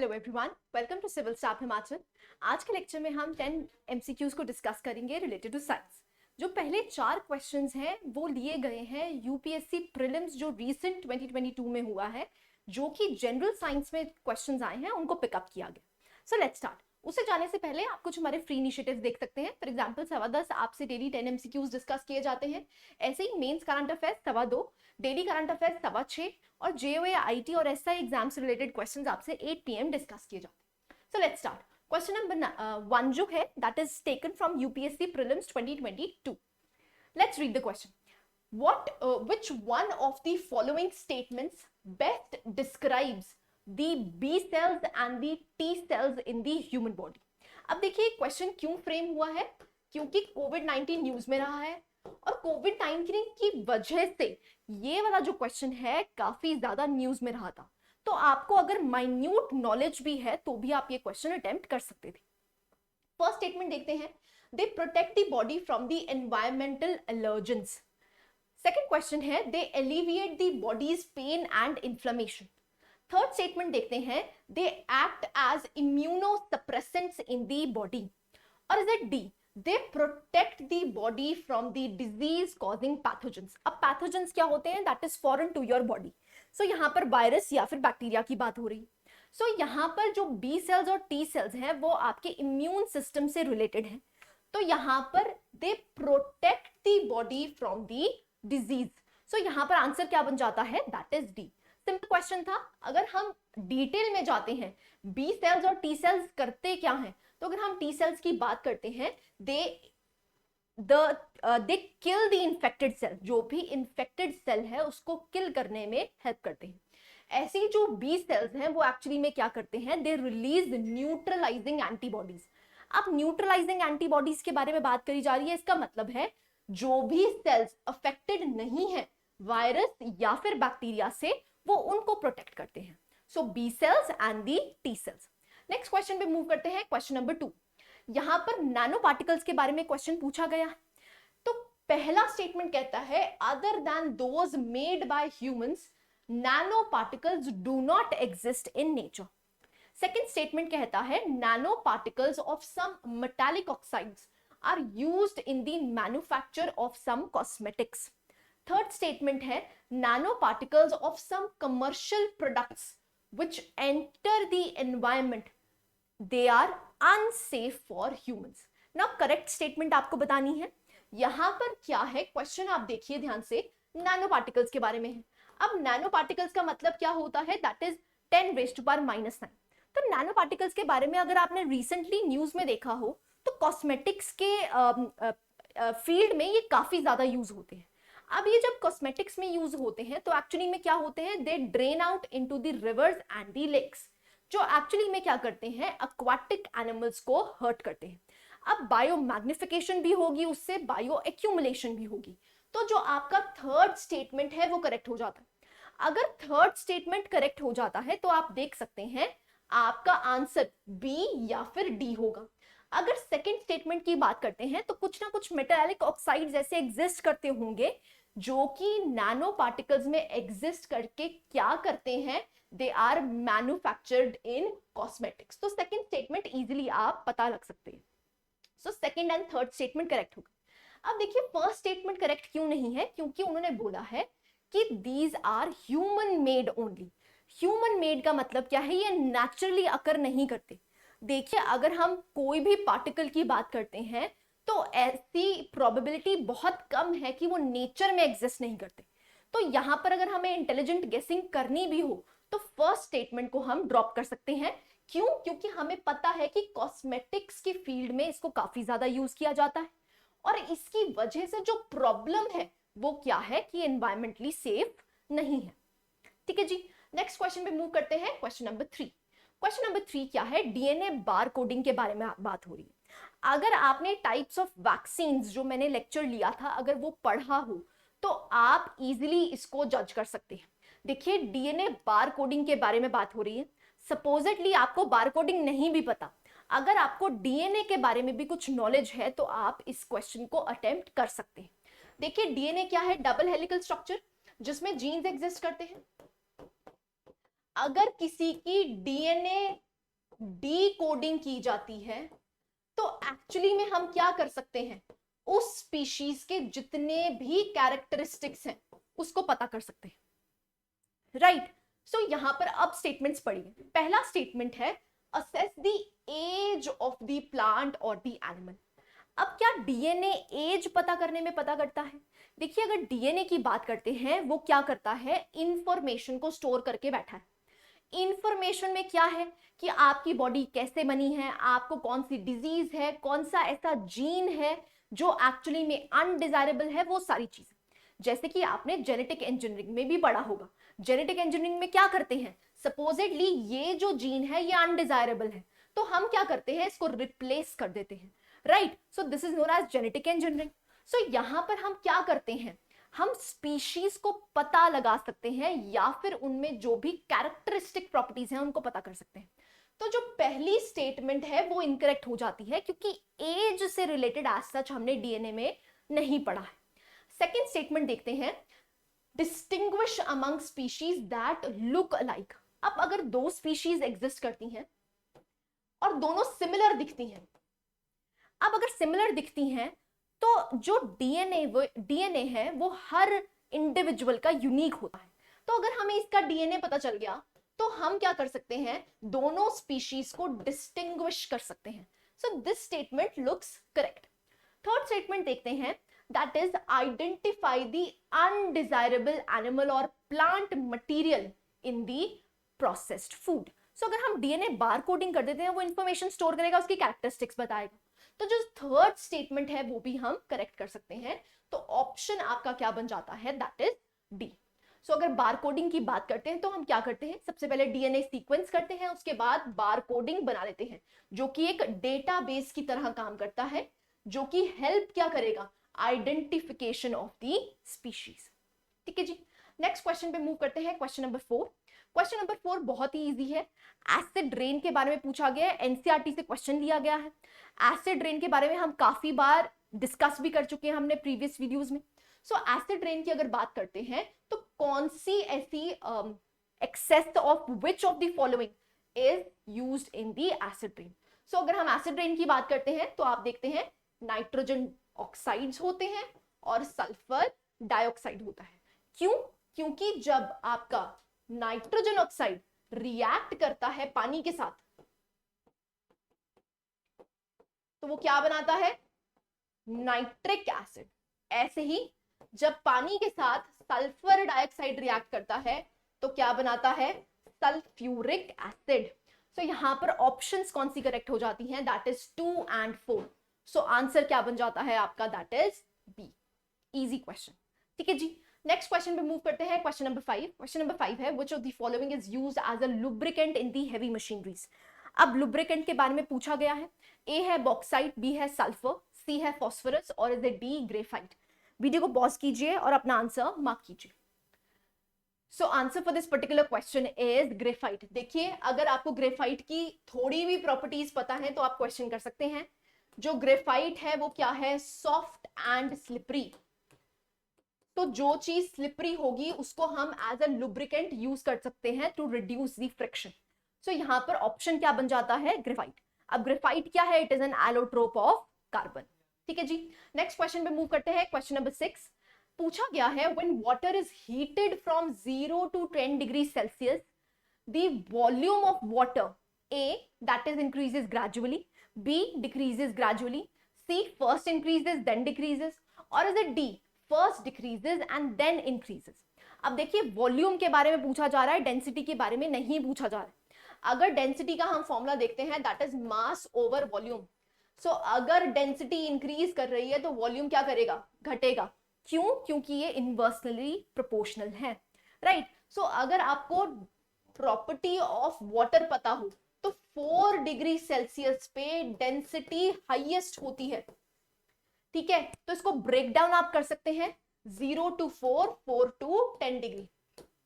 Hello everyone, welcome to civil staff Himachal. आज के lecture में हम 10 एमसीक्यूज को डिस्कस करेंगे रिलेटेड टू साइंस। जो पहले 4 क्वेश्चंस हैं वो लिए गए हैं यूपीएससी प्रीलिम्स जो रीसेंट 2022 में हुआ है, जो कि जनरल साइंस में क्वेश्चंस आए हैं उनको पिकअप किया गया। सो लेट्स स्टार्ट। उसे जाने से पहले आप कुछ हमारे फ्री इनिशिएटिव्स देख सकते हैं। फॉर एग्जांपल 10:15 आपसे डेली 10 एमसीक्यूज डिस्कस किए जाते हैं। ऐसे ही mains current affairs 2:15, daily current affairs 6:15 और जेओए, आईटी और एसआई एग्जाम से रिलेटेड क्वेश्चंस आपसे 8 PM डिस्कस किए जाते हैं। So let's start. Question number 1 जो है that is taken from UPSC prelims 2022। Let's read the question. Which one of the following statements best describes the B cells and the T cells in the human body? अब देखिए question क्यों frame हुआ है, क्योंकि कोविड-19 news में रहा है और कोविड-19 की वजह से ये वाला जो क्वेश्चन है काफी ज्यादा न्यूज में रहा था। तो आपको अगर माइन्यूट नॉलेज भी है तो भी आप ये क्वेश्चन अटेम्प्ट कर सकते थे। फर्स्ट स्टेटमेंट देखते हैं। They protect the body from the environmental allergens. Second question है they alleviate the body's pain and inflammation. Third statement देखते हैं they act as immunosuppressants in the body. और is it D they protect the body from the disease causing pathogens. अब pathogens क्या होते हैं? That is foreign to your body. So यहाँ पर virus या फिर बैक्टीरिया की बात हो रही। सो यहाँ पर जो बी सेल्स और टी सेल्स हैं वो आपके इम्यून सिस्टम से रिलेटेड हैं। तो यहाँ पर they protect the body from the disease. So यहाँ पर आंसर क्या बन जाता है? That is D. Simple question था। अगर हम डिटेल में जाते हैं बी सेल्स और टी सेल्स करते क्या हैं, तो अगर हम टी सेल्स की बात करते हैं दे किल द इन्फेक्टेड सेल। जो भी इन्फेक्टेड सेल है उसको किल करने में हेल्प करते हैं। ऐसी जो बी सेल्स हैं वो एक्चुअली में क्या करते हैं? They release neutralising antibodies. अब न्यूट्रलाइजिंग एंटीबॉडीज के बारे में बात करी जा रही है। इसका मतलब है जो भी सेल्स अफेक्टेड नहीं है वायरस या फिर बैक्टीरिया से, वो उनको प्रोटेक्ट करते हैं। So B cells and the T cells. Next question पे मूव करते हैं। Question number 2। यहां पर नैनो पार्टिकल्स के बारे में क्वेश्चन पूछा गया है। तो पहला स्टेटमेंट कहता है other than those made by humans nano particles do not exist in nature. Second statement कहता है nano particles of some metallic oxides are used in the manufacture of some cosmetics. Third statement है nanoparticles of some commercial products which enter the environment, they are unsafe for humans. Now correct statement आपको बतानी है। यहां पर क्या है question आप देखिए ध्यान से, नैनो पार्टिकल्स के बारे में है। अब नैनो पार्टिकल्स का मतलब क्या होता है? That is 10⁻⁹। तो नैनो पार्टिकल्स के बारे में अगर आपने रिसेंटली न्यूज में देखा हो तो कॉस्मेटिक्स के फील्ड में ये काफी ज्यादा यूज होते हैं। अब ये जब कॉस्मेटिक्स में यूज होते हैं तो एक्चुअली में क्या होते हैं? They drain out into the rivers and the lakes, जो एक्चुअली में क्या करते हैं? एक्वाटिक एनिमल्स को हर्ट करते हैं। अब बायो मैग्निफिकेशन भी होगी, उससे बायो एक्यूमुलेशन भी होगी। तो जो आपका थर्ड स्टेटमेंट है वो करेक्ट हो जाता है। अगर थर्ड स्टेटमेंट करेक्ट हो जाता है तो आप देख सकते हैं आपका आंसर बी या फिर डी होगा। अगर सेकेंड स्टेटमेंट की बात करते हैं तो कुछ ना कुछ मेटालिक ऑक्साइड्स ऐसे एग्जिस्ट करते होंगे जो कि नैनो पार्टिकल्स में एग्जिस्ट करके क्या करते हैं? They are manufactured in cosmetics. तो सेकेंड स्टेटमेंट इजीली आप पता लग सकते हैं। So second and third statement correct होगा। अब देखिए फर्स्ट स्टेटमेंट करेक्ट क्यों नहीं है? क्योंकि उन्होंने बोला है कि these are human made only. Human made का मतलब क्या है? ये नेचुरली अकर नहीं करते। देखिए अगर हम कोई भी पार्टिकल की बात करते हैं तो ऐसी प्रोबेबिलिटी बहुत कम है कि वो नेचर में एग्जिस्ट नहीं करते। तो यहां पर अगर हमें इंटेलिजेंट गेसिंग करनी भी हो तो फर्स्ट स्टेटमेंट को हम ड्रॉप कर सकते हैं। क्यों? क्योंकि हमें पता है कि कॉस्मेटिक्स की फील्ड में इसको काफी ज्यादा यूज किया जाता है और इसकी वजह से जो प्रॉब्लम है वो क्या है कि एनवायरमेंटली सेफ नहीं है। ठीक है जी। नेक्स्ट क्वेश्चन पे मूव करते हैं। Question number 3। क्वेश्चन नंबर 3 क्या है? डीएनए बार कोडिंग के बारे में बात हो रही है। अगर आपने टाइप्स ऑफ वैक्सीन जो मैंने लेक्चर लिया था अगर वो पढ़ा हो तो आप इजीली इसको जज कर सकते हैं। देखिए डीएनए बार कोडिंग के बारे में बात हो रही है। सपोजिटली आपको बार कोडिंग नहीं भी पता, अगर आपको डीएनए के बारे में भी कुछ नॉलेज है तो आप इस क्वेश्चन को अटेम्प्ट कर सकते हैं। देखिए डीएनए क्या है? डबल हेलिकल स्ट्रक्चर जिसमें जीन्स एग्जिस्ट करते हैं। अगर किसी की डीएनए डी कोडिंग की जाती है तो एक्चुअली में हम क्या कर सकते हैं, उस स्पीशीज के जितने भी कैरेक्टरिस्टिक्स हैं उसको पता कर सकते हैं, राइट। सो यहां पर अब स्टेटमेंट्स पढ़िए। पहला स्टेटमेंट है assess the age of the plant और द एनिमल। अब क्या डीएनए एज पता करने में पता करता है? देखिए, अगर डीएनए की बात करते हैं, वो क्या करता है, इंफॉर्मेशन को स्टोर करके बैठा है। इंफॉर्मेशन में क्या है कि आपकी बॉडी कैसे बनी है, आपको कौन सी डिजीज है, कौन सा ऐसा जीन है जो एक्चुअली में अनडिजायरेबल है, वो सारी चीजें। जैसे कि आपने जेनेटिक इंजीनियरिंग में भी पढ़ा होगा। जेनेटिक इंजीनियरिंग में क्या करते हैं, सपोजेडली ये जो जीन है ये अनडिजायरेबल है, तो हम क्या करते हैं, इसको रिप्लेस कर देते हैं, right. So this is known as genetic engineering. So यहां पर हम क्या करते हैं, हम स्पीशीज को पता लगा सकते हैं या फिर उनमें जो भी कैरेक्टरिस्टिक प्रॉपर्टीज हैं उनको पता कर सकते हैं। तो जो पहली स्टेटमेंट है वो इनकरेक्ट हो जाती है क्योंकि एज से रिलेटेड एज सच हमने डीएनए में नहीं पढ़ा है। सेकेंड स्टेटमेंट देखते हैं, distinguish among species that look alike. अब अगर दो स्पीशीज एग्जिस्ट करती हैं और दोनों सिमिलर दिखती हैं, अब अगर सिमिलर दिखती हैं तो जो डीएनए है वो हर इंडिविजुअल का यूनिक होता है। तो अगर हमें इसका डीएनए पता चल गया तो हम क्या कर सकते हैं, दोनों स्पीशीज को डिस्टिंग्विश कर सकते हैं। So this statement looks correct. Third statement देखते हैं, that is identify the undesirable animal और plant material in the processed food. So अगर हम डीएनए बार कोडिंग कर देते हैं, वो इंफॉर्मेशन स्टोर करेगा, उसकी कैरेक्टरिस्टिक्स बताएगा। तो जो थर्ड स्टेटमेंट है वो भी हम करेक्ट कर सकते हैं। तो ऑप्शन आपका क्या बन जाता है, दैट इज डी। सो अगर बार कोडिंग की बात करते हैं तो हम क्या करते हैं, सबसे पहले डीएनए सीक्वेंस करते हैं, उसके बाद बार कोडिंग बना लेते हैं, जो कि एक डेटाबेस की तरह काम करता है, जो कि हेल्प क्या करेगा, आइडेंटिफिकेशन ऑफ द स्पीशीज। ठीक है जी। नेक्स्ट क्वेश्चन पे मूव करते हैं, क्वेश्चन नंबर 4। क्वेश्चन नंबर 4 बहुत ही इजी है। एसिड रेन के बारे में पूछा गया है, एनसीईआरटी से क्वेश्चन लिया गया है। एसिड रेन के बारे में हम काफी बार डिस्कस भी कर चुके हैं हमने प्रीवियस वीडियोस में। सो एसिड रेन की अगर बात करते हैं तो कौन सी ऐसी excess of which of the following is used in the acid rain. So अगर हम एसिड रेन की बात करते हैं तो आप देखते हैं नाइट्रोजन ऑक्साइड्स होते हैं और सल्फर डाइऑक्साइड होता है। क्यों? क्योंकि जब आपका नाइट्रोजन ऑक्साइड रिएक्ट करता है पानी के साथ तो वो क्या बनाता है, नाइट्रिक एसिड। ऐसे ही जब पानी के साथ सल्फर डाइऑक्साइड रिएक्ट करता है तो क्या बनाता है, सल्फ्यूरिक एसिड। सो यहां पर ऑप्शंस कौन सी करेक्ट हो जाती हैं, that is 2 and 4। So answer क्या बन जाता है आपका, that is B. Easy question. ठीक है जी। नेक्स्ट क्वेश्चन पे मूव करते हैं, क्वेश्चन नंबर 5। क्वेश्चन नंबर 5 है, which of the following is used as a lubricant in the heavy machineries. अब लुब्रिकेंट के बारे में पूछा गया है, ए है बॉक्साइट, बी है सल्फर, सी है फॉस्फोरस और इज डी ग्रेफाइट। वीडियो को पॉज कीजिए और अपना आंसर मार्क कीजिए। सो answer for this particular question is graphite. देखिए, अगर आपको ग्रेफाइट की थोड़ी भी प्रॉपर्टीज पता है तो आप क्वेश्चन कर सकते हैं। जो ग्रेफाइट है वो क्या है, सॉफ्ट एंड स्लिपरी। तो जो चीज स्लिपरी होगी उसको हम एज अ लुब्रिकेंट यूज कर सकते हैं टू रिड्यूस द फ्रिक्शन। सो यहां पर ऑप्शन क्या बन जाता है, ग्रेफाइट। अब ग्रेफाइट क्या है, it is an allotrope of carbon. ठीक है जी। नेक्स्ट क्वेश्चन पे मूव करते हैं, क्वेश्चन नंबर 6। पूछा गया है, when water is heated from 0 to 10 degree Celsius, the volume of water, A, that is increases gradually, B, decreases gradually, C, first increases then decreases, or is it D, first decreases and then increases। अब देखिए, volume के बारे में पूछा जा रहा है, density के बारे में नहीं पूछा जा रहा है। अगर डेंसिटी का हम फॉर्मूला देखते हैं, that is mass over volume. So अगर डेंसिटी इंक्रीज कर रही है तो वॉल्यूम क्या करेगा, घटेगा। क्यों? क्योंकि ये इनवर्सली प्रोपोर्शनल है, राइट। सो अगर आपको प्रॉपर्टी ऑफ वाटर पता हो तो 4 डिग्री सेल्सियस पे डेंसिटी हाईएस्ट होती है। ठीक है, तो इसको ब्रेक डाउन आप कर सकते हैं, 0 to 4, 4 to 10 डिग्री।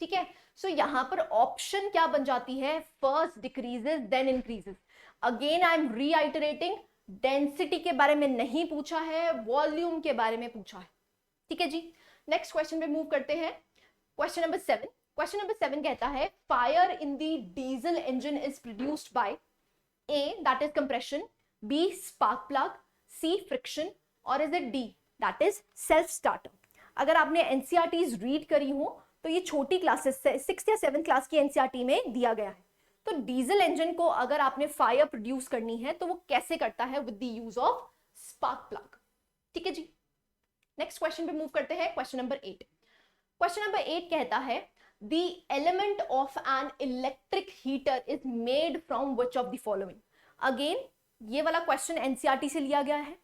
ठीक है, सो यहां पर ऑप्शन क्या बन जाती है, first decreases then increases. Again I am reiterating, density के बारे में नहीं पूछा है, वॉल्यूम के बारे में पूछा है। ठीक है जी। नेक्स्ट क्वेश्चन पे मूव करते हैं, क्वेश्चन नंबर 7। क्वेश्चन नंबर 7 कहता है, fire in the diesel engine is produced by, A, that is compression, B, spark plug, C, friction, और is it D, that is self starter? अगर आपने NCERTs read करी हो तो ये छोटी क्लासेस 6th या 7th क्लास की NCERT में दिया गया है। तो डीजल इंजन को अगर आपने फायर प्रोड्यूस करनी है तो वो कैसे करता है, with the use of spark plug. ठीक है जी, नेक्स्ट क्वेश्चन पे मूव करते हैं, क्वेश्चन नंबर 8। क्वेश्चन नंबर 8 कहता है the element of an electric heater is made from which of the following. Again ये वाला क्वेश्चन एनसीईआरटी से लिया गया है।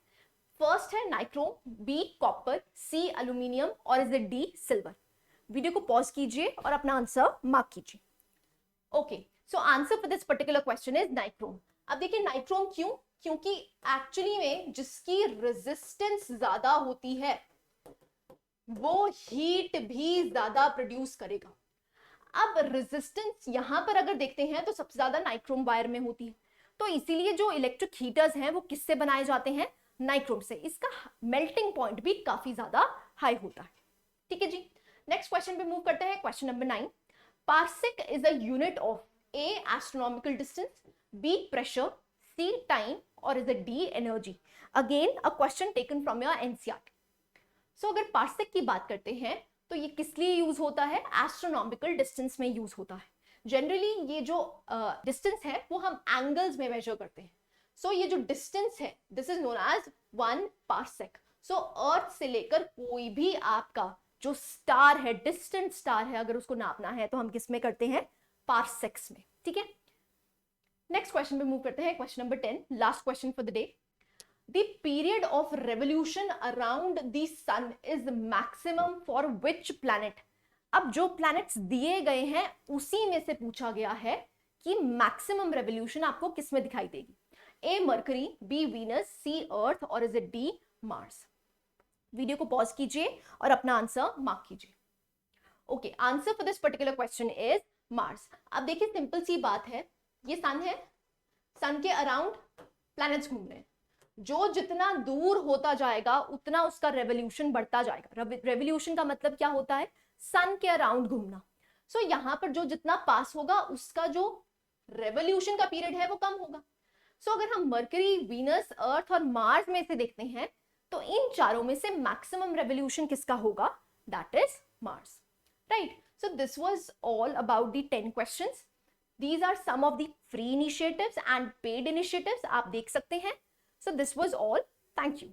फर्स्ट है nichrome, B copper, C aluminium, और is it D silver. Video को पॉज कीजिए और अपना आंसर मार्क कीजिए। Okay, so answer for this particular question is nichrome. अब देखिए नाइट्रोम क्यों, क्योंकि एक्चुअली में जिसकी रेजिस्टेंस ज्यादा होती है वो हीट भी ज्यादा प्रोड्यूस करेगा। अब रेजिस्टेंस यहां पर अगर देखते हैं तो सबसे ज्यादा नाइट्रोम वायर में होती है, तो इसीलिए जो इलेक्ट्रिक हीटर्स हैं वो किससे बनाए जाते हैं, नाइट्रोम से। इसका मेल्टिंग पॉइंट भी काफी ज्यादा हाई होता है। ठीक है जी, नेक्स्ट क्वेश्चन पे मूव करते हैं, question number 9। Parsec is a unit of A astronomical distance, B pressure, C time, और is a D energy. Again a question taken from your NCERT. So अगर पार्सेक की बात करते हैं तो ये किस लिए यूज होता है, एस्ट्रोनॉमिकल डिस्टेंस में यूज होता है। जनरली ये जो डिस्टेंस है वो हम एंगल्स में मेजर करते हैं। सो ये जो डिस्टेंस है this is known as 1 parsec. So earth से लेकर कोई भी आपका जो स्टार है, डिस्टेंट स्टार है, अगर उसको नापना है तो हम किस में करते हैं, पार्सेक्स में। ठीक है, नेक्स्ट क्वेश्चन पे मूव करते हैं, question number 10, last question for the day. The period of revolution around the sun is maximum for which planet? अब जो planets दिए गए हैं उसी में से पूछा गया है कि मैक्सिमम रेवोल्यूशन आपको किस में दिखाई देगी, ए मरकरी, बी वीनस, सी अर्थ, और is it D Mars. Video को पॉज कीजिए और अपना आंसर मार्क कीजिए। Okay, answer for this particular question is Mars. अब देखिए सिंपल सी बात है, ये सन है, सन के अराउंड प्लैनेट्स घूम रहे हैं, जो जितना दूर होता जाएगा उतना उसका रेवोल्यूशन बढ़ता जाएगा। रेवोल्यूशन का मतलब क्या होता है, सन के अराउंड घूमना। सो यहां पर जो जितना पास होगा उसका जो रेवोल्यूशन का पीरियड है वो कम होगा। सो अगर हम मरकरी, वीनस, अर्थ और मार्स में से देखते हैं तो इन चारों में से मैक्सिमम रेवोल्यूशन किसका होगा, that is Mars. Right, so this was all about the 10 questions. These are some of the free initiatives and paid initiatives, आप देख सकते हैं। So this was all. Thank you.